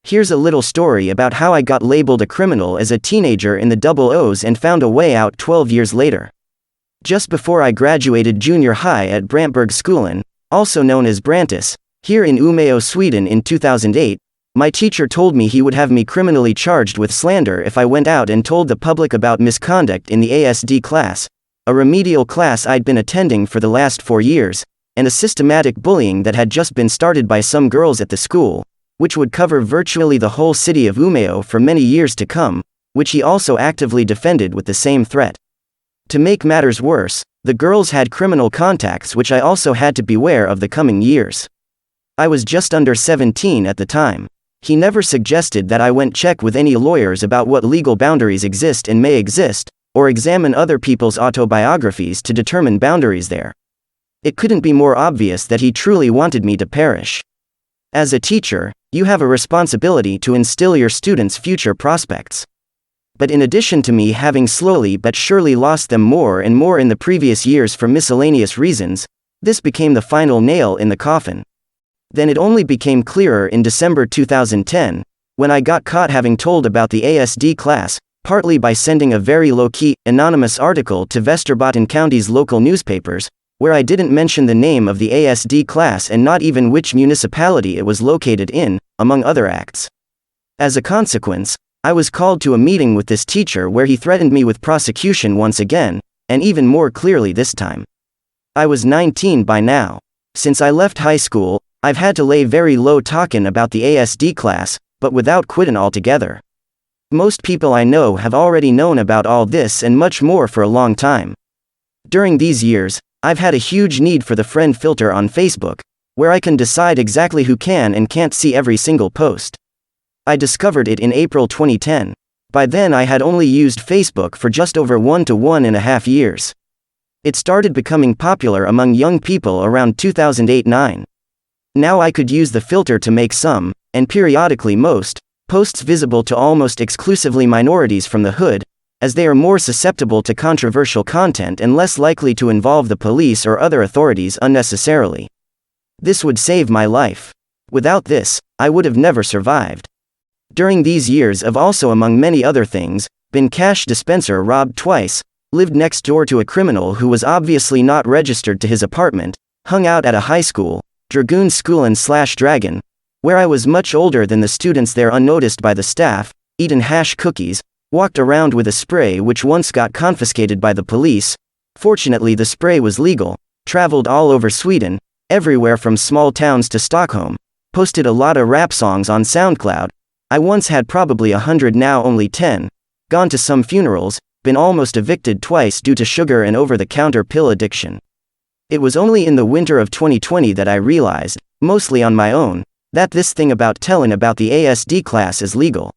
Here's a little story about how I got labeled a criminal as a teenager in the double O's and found a way out 12 years later. Just before I graduated junior high at Bräntbergsskolan, also known as Bräntis, here in Umeå, Sweden in 2008, my teacher told me he would have me criminally charged with slander if I went out and told the public about misconduct in the ASD class, a remedial class I'd been attending for the last 4 years, and a systematic bullying that had just been started by some girls at the school, which would cover virtually the whole city of Umeå for many years to come, which he also actively defended with the same threat. To make matters worse, the girls had criminal contacts which I also had to beware of the coming years. I was just under 17 at the time. He never suggested that I went check with any lawyers about what legal boundaries exist and may exist, or examine other people's autobiographies to determine boundaries there. It couldn't be more obvious that he truly wanted me to perish. As a teacher, you have a responsibility to instill your students' future prospects. But in addition to me having slowly but surely lost them more and more in the previous years for miscellaneous reasons, this became the final nail in the coffin. Then it only became clearer in December 2010, when I got caught having told about the ASD class, partly by sending a very low-key, anonymous article to Västerbotten County's local newspapers, where I didn't mention the name of the ASD class and not even which municipality it was located in, among other acts. As a consequence, I was called to a meeting with this teacher where he threatened me with prosecution once again, and even more clearly this time. I was 19 by now. Since I left high school, I've had to lay very low talking about the ASD class, but without quitting altogether. Most people I know have already known about all this and much more for a long time. During these years, I've had a huge need for the friend filter on Facebook, where I can decide exactly who can and can't see every single post. I discovered it in April 2010. By then I had only used Facebook for just over 1 to 1.5 years. It started becoming popular among young people around 2008-9. Now I could use the filter to make some, and periodically most, posts visible to almost exclusively minorities from the hood, as they are more susceptible to controversial content and less likely to involve the police or other authorities unnecessarily. This would save my life. Without this, I would have never survived. During these years I've also, among many other things, been cash dispenser robbed twice, lived next door to a criminal who was obviously not registered to his apartment, hung out at a high school, Dragoon/Dragon, where I was much older than the students there unnoticed by the staff, eaten hash cookies, walked around with a spray which once got confiscated by the police. Fortunately the spray was legal, traveled all over Sweden, everywhere from small towns to Stockholm, posted a lot of rap songs on SoundCloud. I once had probably 100, now only 10, gone to some funerals, been almost evicted twice due to sugar and over-the-counter pill addiction. It was only in the winter of 2020 that I realized, mostly on my own, that this thing about telling about the ASD class is legal.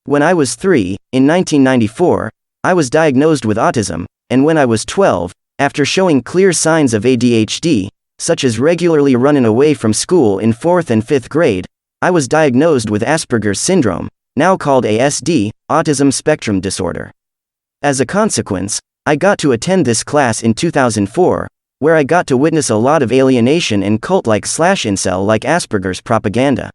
When I was 3, in 1994, I was diagnosed with autism, and when I was 12, after showing clear signs of ADHD, such as regularly running away from school in 4th and 5th grade, I was diagnosed with Asperger's syndrome, now called ASD, autism spectrum disorder. As a consequence, I got to attend this class in 2004, where I got to witness a lot of alienation and cult-like/incel-like Asperger's propaganda.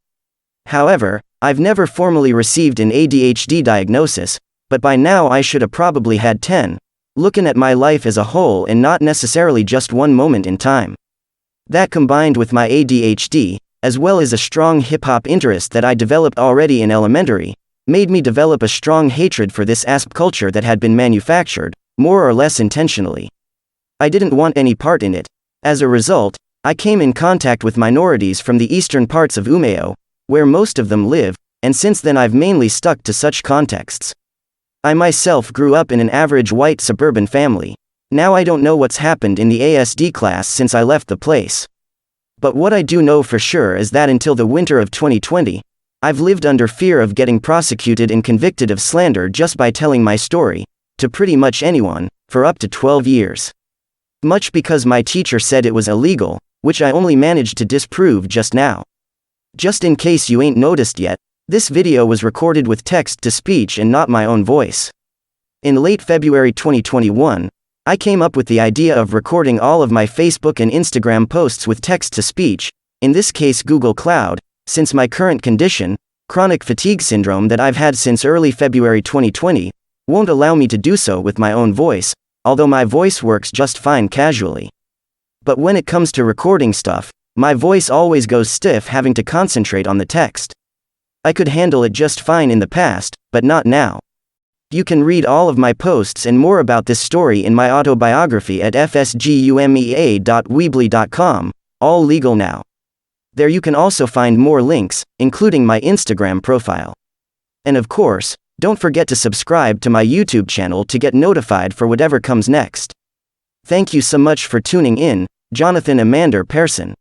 However, I've never formally received an ADHD diagnosis, but by now I should have probably had 10, looking at my life as a whole and not necessarily just one moment in time. That combined with my ADHD, as well as a strong hip-hop interest that I developed already in elementary, made me develop a strong hatred for this ASP culture that had been manufactured, more or less intentionally. I didn't want any part in it. As a result, I came in contact with minorities from the eastern parts of Umeå, where most of them live, and since then I've mainly stuck to such contexts. I myself grew up in an average white suburban family. Now I don't know what's happened in the ASD class since I left the place. But what I do know for sure is that until the winter of 2020, I've lived under fear of getting prosecuted and convicted of slander just by telling my story, to pretty much anyone, for up to 12 years. Much because my teacher said it was illegal, which I only managed to disprove just now. Just in case you ain't noticed yet, this video was recorded with text-to-speech and not my own voice. In late February 2021, I came up with the idea of recording all of my Facebook and Instagram posts with text-to-speech, in this case Google Cloud, since my current condition, chronic fatigue syndrome that I've had since early February 2020, won't allow me to do so with my own voice, although my voice works just fine casually. But when it comes to recording stuff, my voice always goes stiff having to concentrate on the text. I could handle it just fine in the past, but not now. You can read all of my posts and more about this story in my autobiography at fsgumea.weebly.com, all legal now. There you can also find more links, including my Instagram profile. And of course, don't forget to subscribe to my YouTube channel to get notified for whatever comes next. Thank you so much for tuning in, Jonathan Amander Persson.